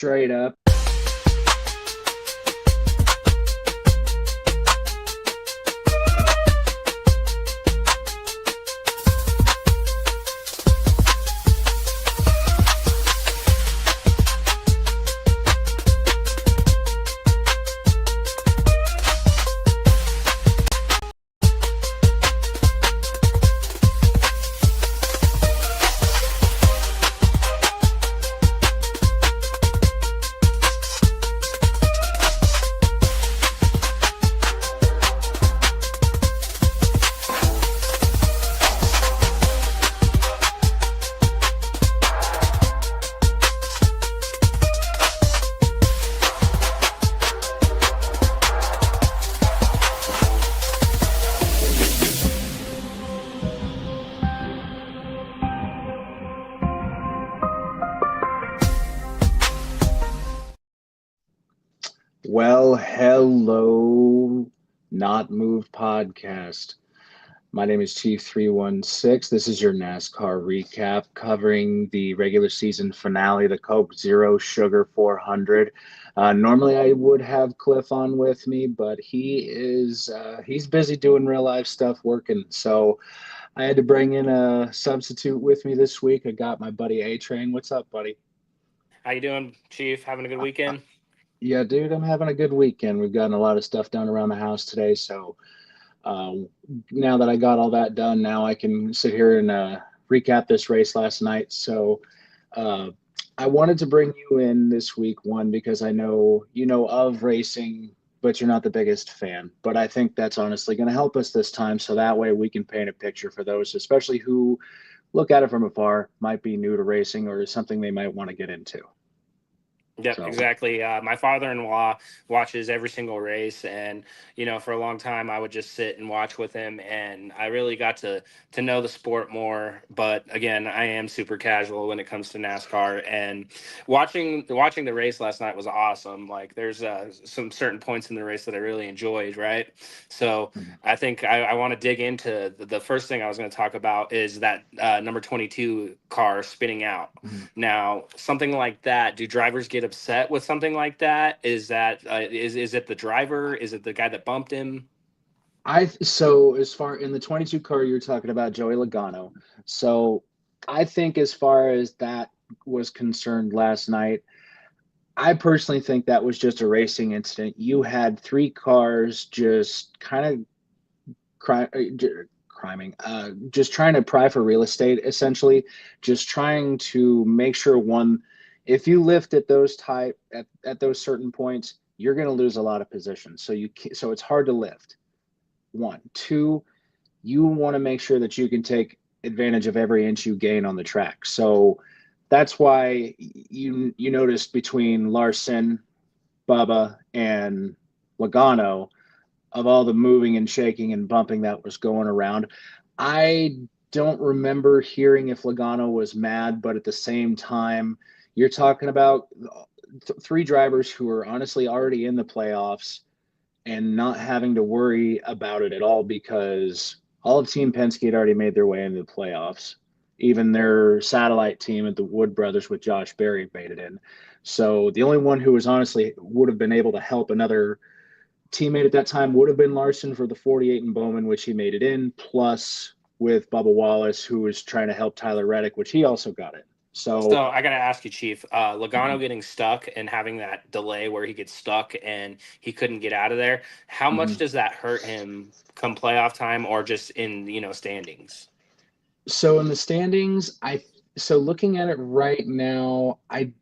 Straight up. Well, hello, Not Moved podcast. My name is Chief 316. This is your NASCAR recap covering the regular season finale, the Coke Zero Sugar 400. Normally I would have Cliff on with me, but he's busy doing real life stuff working. So I had to bring in a substitute with me this week. I got my buddy A-Train. What's up, buddy? How you doing, Chief? Having a good weekend? Yeah, dude, I'm having a good weekend. We've gotten a lot of stuff done around the house today. So uh, now that I got all that done, now I can sit here and recap this race last night. So uh, I wanted to bring you in this week, one, because I know you know of racing, but you're not the biggest fan. But I think that's honestly going to help us this time. So that way we can paint a picture for those, especially who look at it from afar, might be new to racing or something they might want to get into. Yep, So. exactly. My father-in-law watches every single race, and for a long time, I would just sit and watch with him, and I really got to know the sport more. But again, I am super casual when it comes to NASCAR, and watching the race last night was awesome. Like, there's some certain points in the race that I really enjoyed, right? So I think I want to dig into the first thing I was going to talk about is that number 22 car spinning out. Now, something like that, do drivers get upset with something like that? Is it the driver? Is it the guy that bumped him? So as far in the 22 car, you're talking about Joey Logano. So I think as far as that was concerned last night, I personally think that was just a racing incident. You had three cars just kind of criming, just trying to pry for real estate, essentially, just trying to make sure one, if you lift at those at those certain points, you're going to lose a lot of position. So it's hard to lift. One, two, you want to make sure that you can take advantage of every inch you gain on the track. So that's why you noticed between Larson, Bubba, and Logano, of all the moving and shaking and bumping that was going around. I don't remember hearing if Logano was mad, but at the same time, you're talking about three drivers who are honestly already in the playoffs and not having to worry about it at all because all of Team Penske had already made their way into the playoffs. Even their satellite team at the Wood Brothers with Josh Berry made it in. So the only one who was honestly would have been able to help another teammate at that time would have been Larson for the 48 in Bowman, which he made it in, plus with Bubba Wallace, who was trying to help Tyler Reddick, which he also got it. So So I got to ask you, Chief, Logano getting stuck and having that delay where he gets stuck and he couldn't get out of there. How much mhm. does that hurt him come playoff time or just in, standings? So in the standings, so looking at it right now, I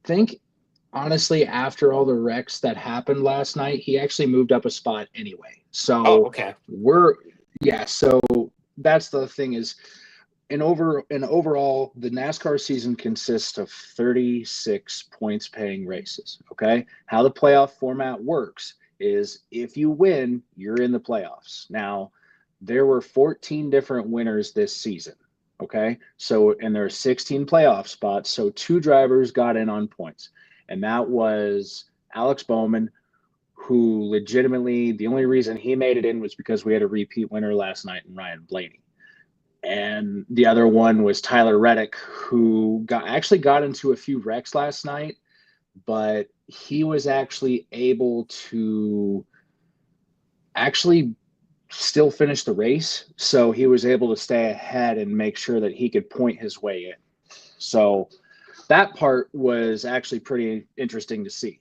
think honestly, after all the wrecks that happened last night, he actually moved up a spot anyway. Oh, So okay. we're yeah, so that's the thing is overall, the NASCAR season consists of 36 points paying races. Okay. How the playoff format works is if you win, you're in the playoffs. Now, there were 14 different winners this season. Okay. So, and there are 16 playoff spots. So, two drivers got in on points, and that was Alex Bowman, who legitimately the only reason he made it in was because we had a repeat winner last night in Ryan Blaney. And the other one was Tyler Reddick, who got into a few wrecks last night, but he was actually able to actually still finish the race. So he was able to stay ahead and make sure that he could point his way in. So that part was actually pretty interesting to see.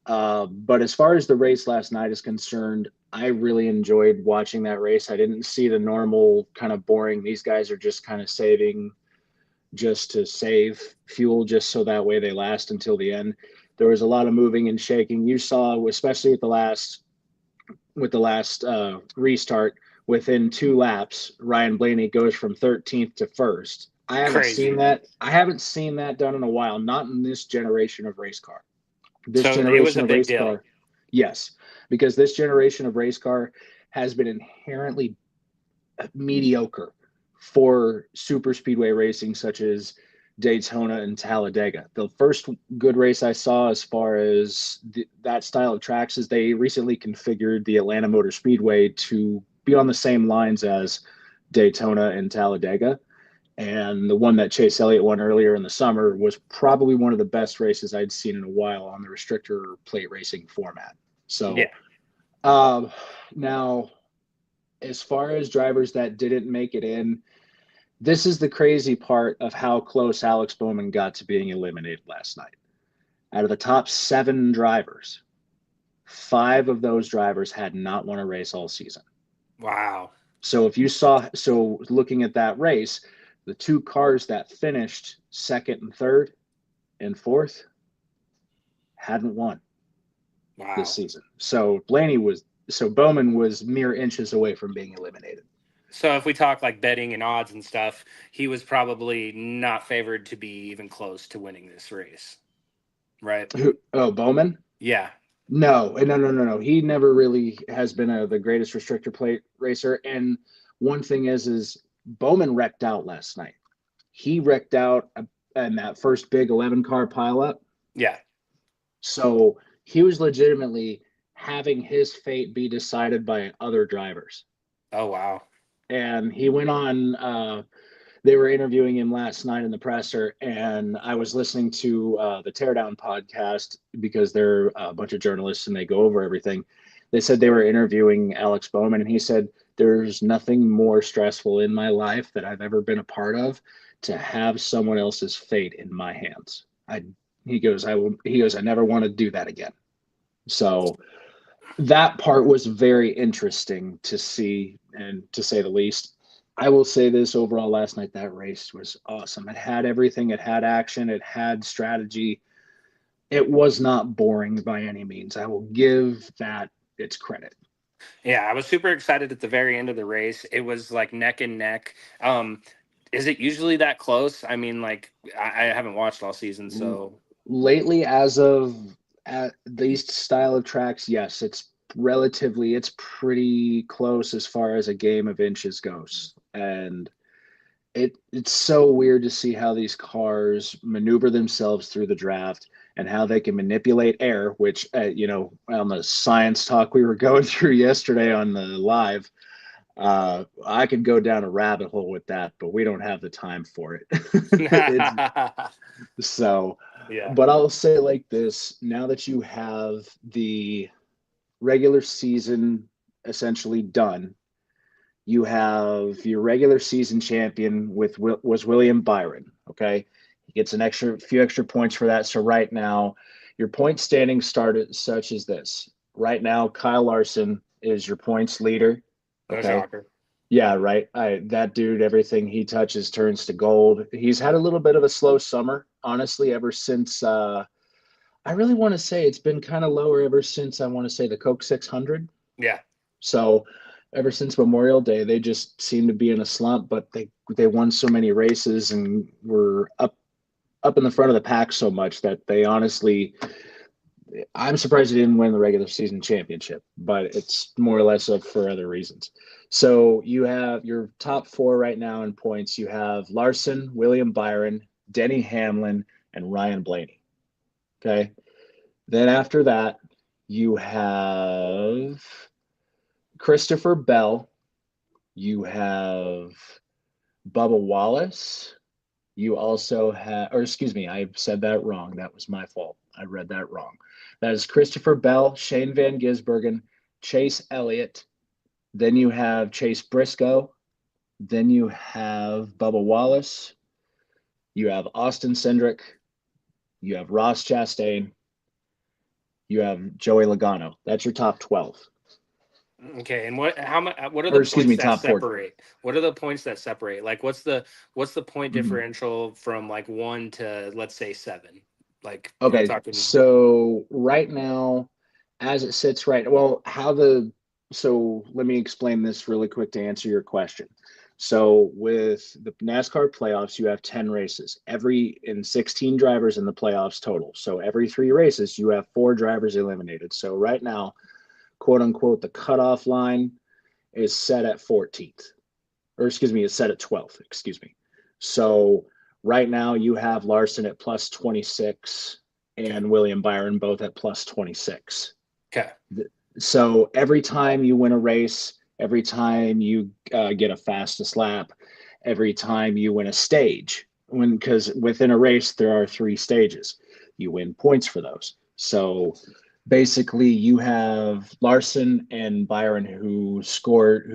But as far as the race last night is concerned, I really enjoyed watching that race. I didn't see the normal kind of boring, these guys are just kind of saving just to save fuel, just so that way they last until the end. There was a lot of moving and shaking. You saw, especially with the last restart, within 2 laps, Ryan Blaney goes from 13th to first. I haven't seen Crazy. that. I haven't seen that done in a while. Not in this generation of race car. This So it was generation a of big race deal. car, yes, because this generation of race car has been inherently mediocre for super speedway racing, such as Daytona and Talladega. The first good race I saw as far as that style of tracks is they recently configured the Atlanta Motor Speedway to be on the same lines as Daytona and Talladega. And the one that Chase Elliott won earlier in the summer was probably one of the best races I'd seen in a while on the restrictor plate racing format. Yeah. So um, now, as far as drivers that didn't make it in, this is the crazy part of how close Alex Bowman got to being eliminated last night. Out of the top 7 drivers, 5 of those drivers had not won a race all season. Wow. So looking at that race, the 2 cars that finished second and third and fourth hadn't won this Wow. season. So Bowman was mere inches away from being eliminated. So if we talk like betting and odds and stuff, he was probably not favored to be even close to winning this race, right? Who? Oh, Bowman? Yeah. No, no. He never really has been the greatest restrictor plate racer. And one thing is Bowman wrecked out last night. He wrecked out in that first big 11-car pileup. Yeah. So he was legitimately having his fate be decided by other drivers. Oh, wow. And he went on. They were interviewing him last night in the presser, and I was listening to the Teardown podcast because they're a bunch of journalists and they go over everything. They said they were interviewing Alex Bowman, and he said, "There's nothing more stressful in my life that I've ever been a part of to have someone else's fate in my hands." He goes, I never want to do that again. So that part was very interesting to see, and to say the least. I will say this overall last night, that race was awesome. It had everything. It had action. It had strategy. It was not boring by any means. I will give that its credit. Yeah, I was super excited at the very end of the race. It was like neck and neck. Is it usually that close? I mean, like I haven't watched all season, so Lately, as of at these style of tracks, yes, it's pretty close as far as a game of inches goes. And it's so weird to see how these cars maneuver themselves through the draft and how they can manipulate air, which on the science talk we were going through yesterday on the live, I could go down a rabbit hole with that, but we don't have the time for it. It's so, yeah. but I'll say it like this: now that you have the regular season essentially done, you have your regular season champion was William Byron. Okay, he gets an few extra points for that. So right now, your point standing started such as this. Right now, Kyle Larson is your points leader. No Okay, shocker. yeah, right. That dude, everything he touches turns to gold. He's had a little bit of a slow summer, honestly, ever since. I really want to say it's been kind of lower ever since I want to say the Coke 600. Yeah. So ever since Memorial Day, they just seem to be in a slump. But they won so many races and were up in the front of the pack so much that they honestly. I'm surprised they didn't win the regular season championship, but it's more or less for other reasons. So you have your top 4 right now in points. You have Larson, William Byron, Denny Hamlin, and Ryan Blaney. Okay. Then after that, you have Christopher Bell. You have Bubba Wallace. You also have, or excuse me, I said that wrong. That was my fault. I read that wrong. That is Christopher Bell, Shane Van Gisbergen, Chase Elliott. Then you have Chase Briscoe. Then you have Bubba Wallace. You have Austin Cindric. You have Ross Chastain. You have Joey Logano. That's your top 12. Okay, and what are Or the excuse points me, that top 14. separate? What are the points that separate? Like what's the point Mhm. differential from like 1 to let's say 7? Like I'm Okay, talking. so right now, as it sits so let me explain this really quick to answer your question. So with the NASCAR playoffs, you have 10 races, in 16 drivers in the playoffs total. So every 3 races, you have 4 drivers eliminated. So right now, quote unquote, the cutoff line is set at 14th, or excuse me, it's set at 12th, excuse me. So right now you have Larson at plus 26 Okay. and William Byron both at plus 26. Okay. So every time you win a race, every time you get a fastest lap, every time you win a stage, because within a race there are 3 stages, you win points for those. So basically you have Larson and Byron who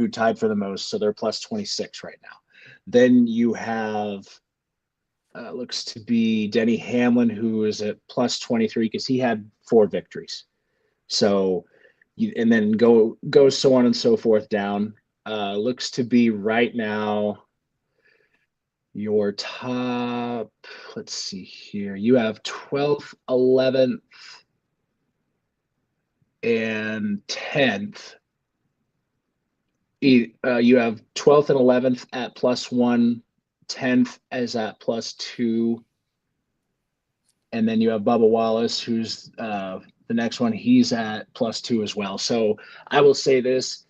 tied for the most, so they're plus 26 right now. Then you have looks to be Denny Hamlin, who is at plus 23 because he had 4 victories. So and then go so on and so forth down. Looks to be right now your top, let's see here. You have 12th, 11th, and 10th. You have 12th and 11th at +1, 10th is at +2, and then you have Bubba Wallace, who's the next one. He's at +2 as well. So I will say this: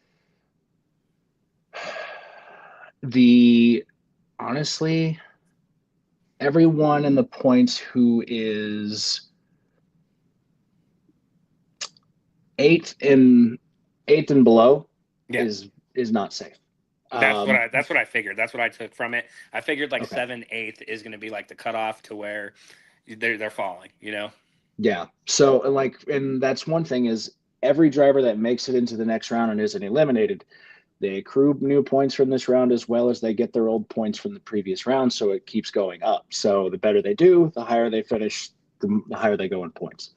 honestly, everyone in the points who is eighth and below Yeah. is not safe. That's what I figured. That's what I took from it. I figured like Okay. 7, 8th is going to be like the cutoff to where they're falling, you know? Yeah. So and that's one thing is every driver that makes it into the next round and isn't eliminated, they accrue new points from this round as well as they get their old points from the previous round. So it keeps going up. So the better they do, the higher they finish, the higher they go in points.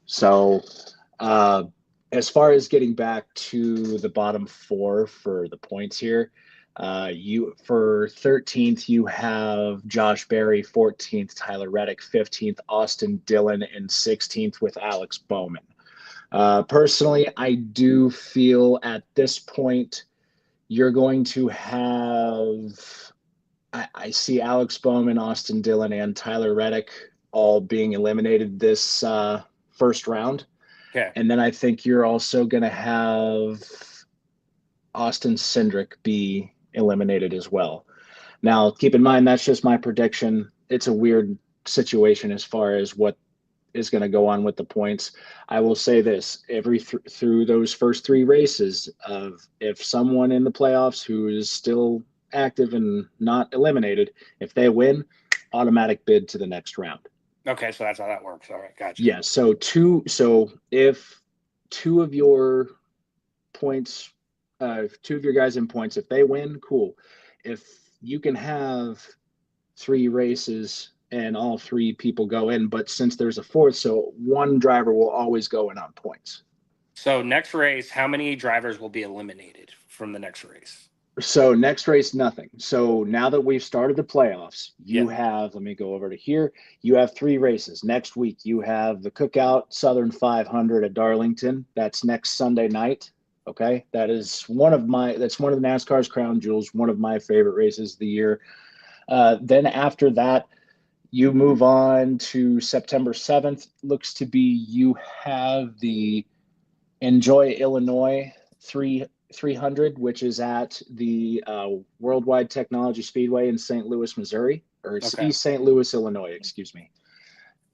So as far as getting back to the bottom 4 for the points here, for 13th you have Josh Berry, 14th Tyler Reddick, 15th Austin Dillon, and 16th with Alex Bowman. Personally, I do feel at this point you're going to have, I see Alex Bowman, Austin Dillon, and Tyler Reddick all being eliminated this first round. Okay. And then I think you're also going to have Austin Cindric be eliminated as well. Now, keep in mind, that's just my prediction. It's a weird situation as far as what is going to go on with the points. I will say this: through those first 3 races, if someone in the playoffs who is still active and not eliminated, if they win, automatic bid to the next round. Okay, so that's how that works. All right, gotcha. Yeah. So if 2 of your points, 2 of your guys in points, if they win, cool. If you can have 3 races and all 3 people go in, but since there's a 4th, so one driver will always go in on points. So next race, how many drivers will be eliminated from the next race? So next race, nothing. So now that we've started the playoffs, you have, let me go over to here. You have 3 races. Next week, you have the Cookout Southern 500 at Darlington. That's next Sunday night. Okay. That's one of the NASCAR's crown jewels, one of my favorite races of the year. Then after that, you move on to September 7th. Looks to be you have the Enjoy Illinois 300, which is at the Worldwide Technology Speedway in St. Louis, Missouri, or East St. Louis, Illinois, excuse me.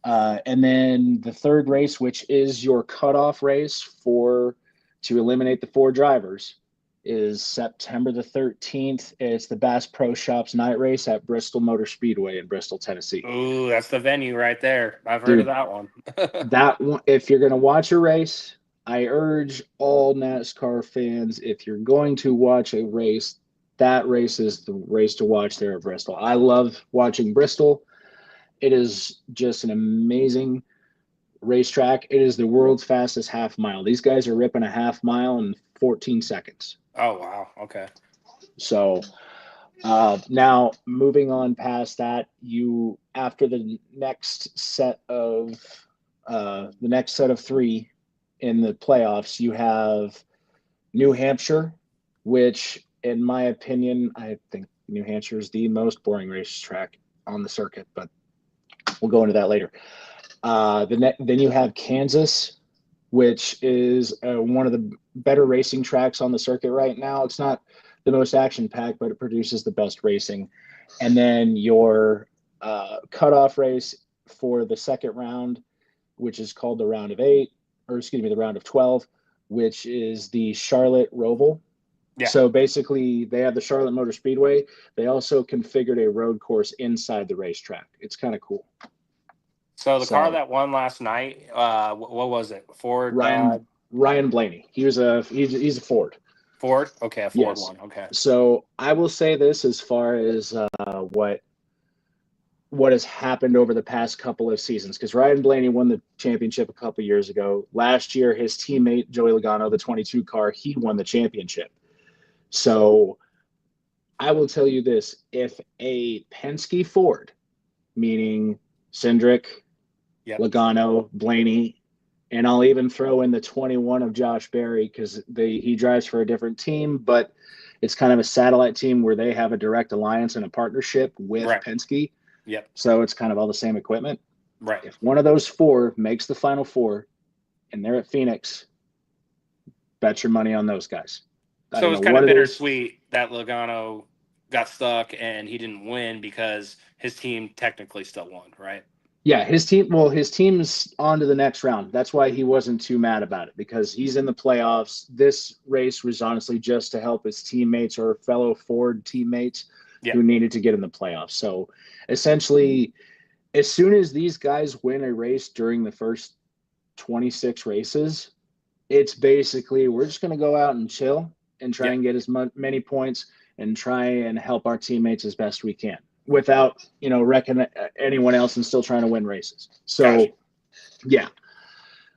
And then the 3rd race, which is your cutoff race to eliminate the 4 drivers, is September the 13th. It's the Bass Pro Shops night race at Bristol Motor Speedway in Bristol, Tennessee. Ooh, that's the venue right there. I've heard of Dude, that one. that one, if you're going to watch a race, I urge all NASCAR fans, if you're going to watch a race, that race is the race to watch there at Bristol. I love watching Bristol. It is just an amazing racetrack. It is the world's fastest half mile. These guys are ripping a half mile in 14 seconds. Oh, wow. Okay. So now moving on past that, you after the next set of three in the playoffs, you have New Hampshire, which in my opinion, I think New Hampshire is the most boring racetrack on the circuit, but we'll go into that later. Then you have Kansas, which is one of the better racing tracks on the circuit right now. It's not the most action-packed, but it produces the best racing. And then your cutoff race for the second round, which is called the round of 12, which is the Charlotte Roval. Yeah. So basically, they have the Charlotte Motor Speedway. They also configured a road course inside the racetrack. It's kind of cool. So the car that won last night, what was it? Ford? Ryan Blaney. He's a Ford. Ford? Okay, a Ford one. Okay. So I will say this as far as what has happened over the past couple of seasons, because Ryan Blaney won the championship a couple years ago. Last year, his teammate, Joey Logano, the 22 car, he won the championship. So I will tell you this. If a Penske Ford, meaning Cindric, Logano, Blaney, and I'll even throw in the 21 of Josh Berry because he drives for a different team, but it's kind of a satellite team where they have a direct alliance and a partnership with Penske. Yep. So it's kind of all the same equipment. Right. If one of those four makes the Final Four and they're at Phoenix, bet your money on those guys. So it's kind of bittersweet that Logano got stuck and he didn't win because his team technically still won, right? Yeah, his team's on to the next round. That's why he wasn't too mad about it, because he's in the playoffs. This race was honestly just to help his teammates or fellow Ford teammates who needed to get in the playoffs. So essentially, as soon as these guys win a race during the first 26 races, it's basically we're just going to go out and chill and try and get as many points and try and help our teammates as best we can, without, wrecking anyone else and still trying to win races. So, yeah.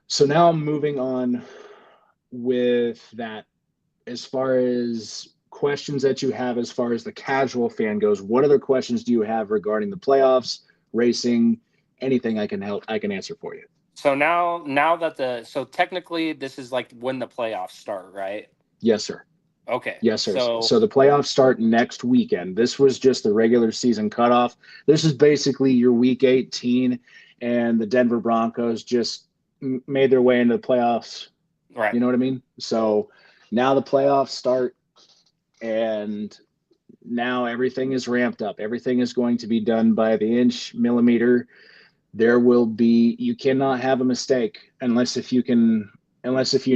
So now I'm moving on with that. As far as questions that you have, as far as the casual fan goes, what other questions do you have regarding the playoffs, racing, anything I can answer for you? So now that so technically this is like when the playoffs start, right? Yes, sir. Okay. Yes, sir. So the playoffs start next weekend. This was just the regular season cutoff. This is basically your week 18, and the Denver Broncos just made their way into the playoffs. Right. You know what I mean? So now the playoffs start, and now everything is ramped up. Everything is going to be done by the inch, millimeter. You cannot have a mistake unless if you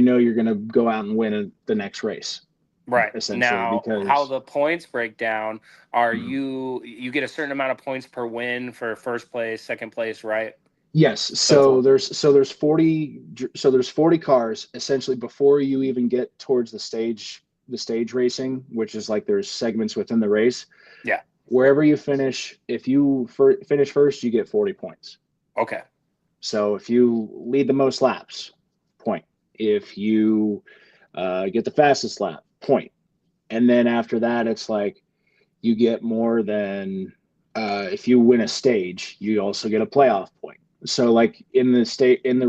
know you're going to go out and win the next race. Right. Now, how the points break down are you get a certain amount of points per win for first place, second place, right? Yes. So there's 40 cars essentially before you even get towards the stage racing, which is like there's segments within the race. Yeah. Wherever you finish, if you finish first, you get 40 points. Okay. So if you lead the most laps, point. If you get the fastest lap, point. And then after that, it's like you get more than if you win a stage, you also get a playoff point. So like in the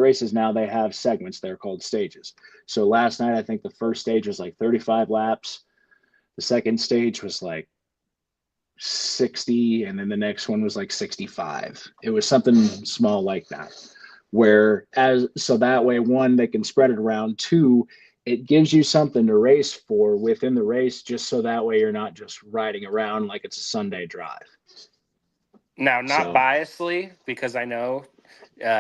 races now, they have segments. They're called stages. So last night, I think the first stage was like 35 laps. The second stage was like 60, and then the next one was like 65. It was something small like that. So that way, one, they can spread it around. Two, it gives you something to race for within the race, just so that way you're not just riding around like it's a Sunday drive. Now, not biasly, because I know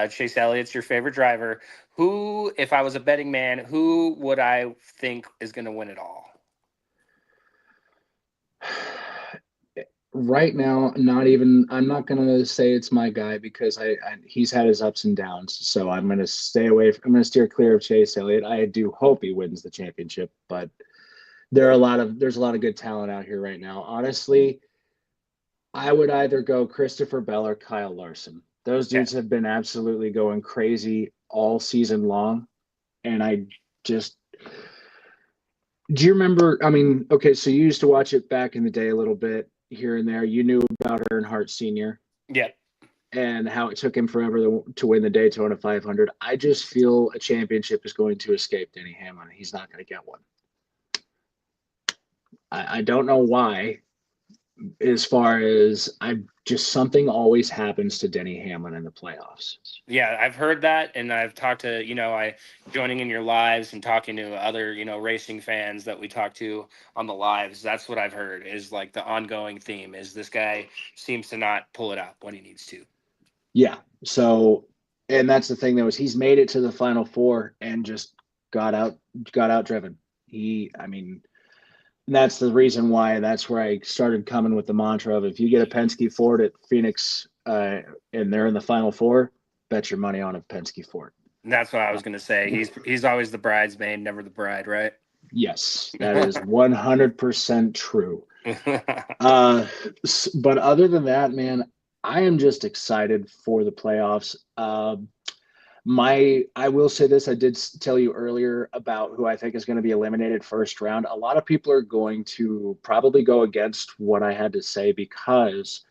Chase Elliott's your favorite driver. Who, if I was a betting man, who would I think is going to win it all? Right now, I'm not going to say it's my guy because he's had his ups and downs. So I'm going to I'm going to steer clear of Chase Elliott. I do hope he wins the championship, but there's a lot of good talent out here right now. Honestly, I would either go Christopher Bell or Kyle Larson. Those dudes have been absolutely going crazy all season long. And do you remember? I mean, okay, so you used to watch it back in the day a little bit here and there. You knew about Earnhardt Sr. Yeah. And how it took him forever to win the Daytona 500. I just feel a championship is going to escape Denny Hamlin. He's not going to get one. I don't know why. As far as something always happens to Denny Hamlin in the playoffs. Yeah, I've heard that, and I've talked to, joining in your lives and talking to other, racing fans that we talk to on the lives. That's what I've heard is like the ongoing theme is this guy seems to not pull it up when he needs to. Yeah. So, and that's the thing he's made it to the Final Four and just got out driven. That's the reason why. That's where I started coming with the mantra of if you get a Penske Ford at Phoenix and they're in the Final Four, bet your money on a Penske Ford. And that's what I was going to say. He's always the bridesmaid, never the bride, right? Yes, that is 100% true. But other than that, man, I am just excited for the playoffs. I will say this, I did tell you earlier about who I think is going to be eliminated first round. A lot of people are going to probably go against what I had to say because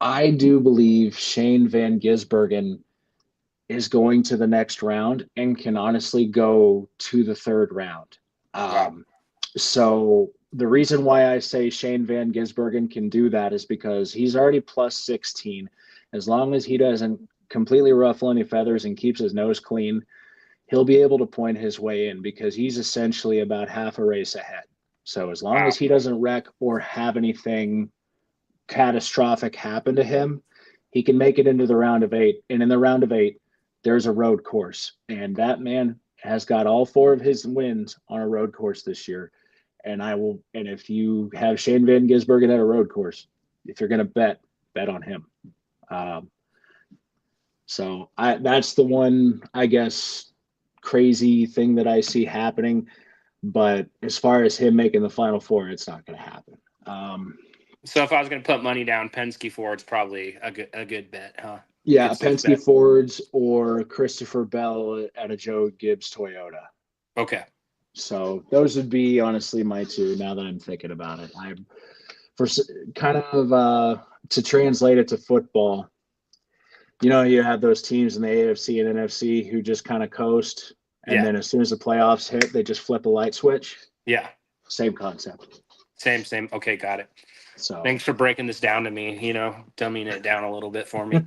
I do believe Shane Van Gisbergen is going to the next round and can honestly go to the third round. Wow. So the reason why I say Shane Van Gisbergen can do that is because he's already plus 16. As long as he doesn't completely ruffle any feathers and keeps his nose clean, he'll be able to point his way in because he's essentially about half a race ahead. So as long as he doesn't wreck or have anything catastrophic happen to him, he can make it into the round of 8. And in the round of 8, there's a road course. And that man has got all 4 of his wins on a road course this year. And if you have Shane Van Gisbergen at a road course, if you're going to bet on him. So that's the one, I guess, crazy thing that I see happening. But as far as him making the Final Four, it's not going to happen. So if I was going to put money down, Penske Ford's probably a good bet, huh? Yeah, Penske Fords or Christopher Bell at a Joe Gibbs Toyota. Okay. So those would be honestly my 2 now that I'm thinking about it. To translate it to football, you have those teams in the AFC and NFC who just kind of coast. And then as soon as the playoffs hit, they just flip a light switch. Yeah. Same concept. Same. Okay, got it. So thanks for breaking this down to me, dumbing it down a little bit for me.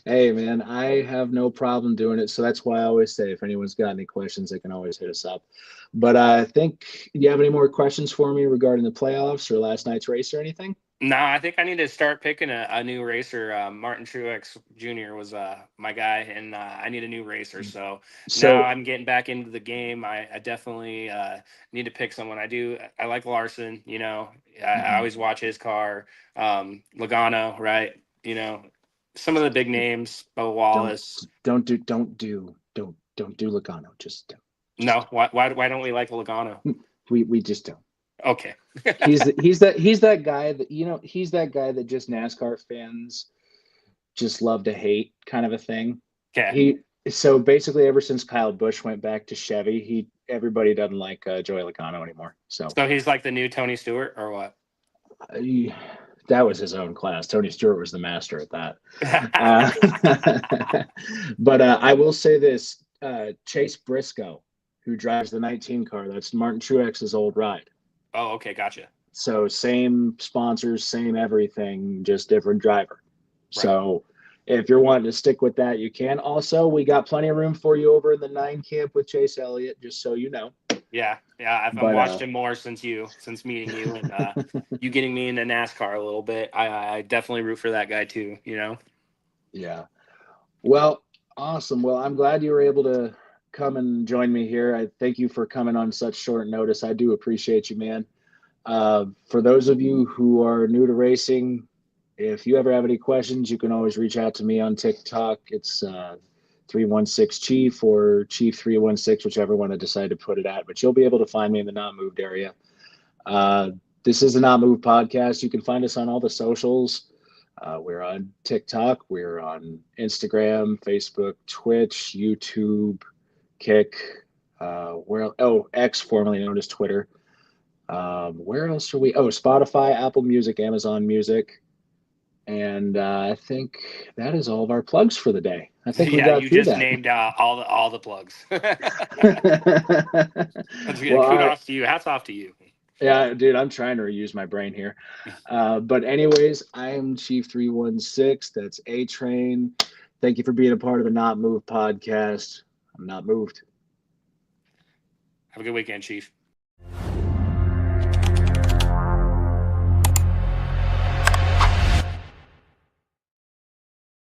Hey, man, I have no problem doing it. So that's why I always say if anyone's got any questions, they can always hit us up. But I think, do you have any more questions for me regarding the playoffs or last night's race or anything? No, I think I need to start picking a new racer. Martin Truex Jr. was my guy, and I need a new racer. So now I'm getting back into the game. I definitely need to pick someone. I like Larson. I always watch his car. Logano, right? Some of the big names. Bo Wallace. Don't do Logano. Just don't. No. Why don't we like Logano? We just don't. Okay. he's that guy that he's that guy that just NASCAR fans just love to hate kind of a thing. Okay. So basically ever since Kyle Busch went back to Chevy, everybody doesn't like Joey Logano anymore. So he's like the new Tony Stewart or what? That was his own class. Tony Stewart was the master at that. But I will say this, Chase Briscoe, who drives the 19 car, that's Martin Truex's old ride. Oh, okay. Gotcha. So same sponsors, same everything, just different driver. Right. So if you're wanting to stick with that, you can. Also, we got plenty of room for you over in the 9 camp with Chase Elliott, just so you know. Yeah. I've watched him more since meeting you and you getting me into NASCAR a little bit. I definitely root for that guy too, Yeah. Well, awesome. Well, I'm glad you were able to come and join me here. I thank you for coming on such short notice. I do appreciate you, man. For those of you who are new to racing, if you ever have any questions, you can always reach out to me on TikTok. It's 316 Chief or Chief 316, whichever one I decide to put it at. But you'll be able to find me in the Not Moved area. Uh, this is the Not Moved podcast. You can find us on all the socials. We're on TikTok. We're on Instagram, Facebook, Twitch, YouTube, Kick. X, formerly known as Twitter. Where else are we? Oh, Spotify, Apple Music, Amazon Music. And I think that is all of our plugs for the day. I think we Yeah, got you through just that. named all the plugs. Well, all right. Kudos to you. Hats off to you. Yeah, dude, I'm trying to reuse my brain here. But anyways, I am Chief 316. That's A Train. Thank you for being a part of the Not Moved podcast. I'm not moved. Have a good weekend, Chief.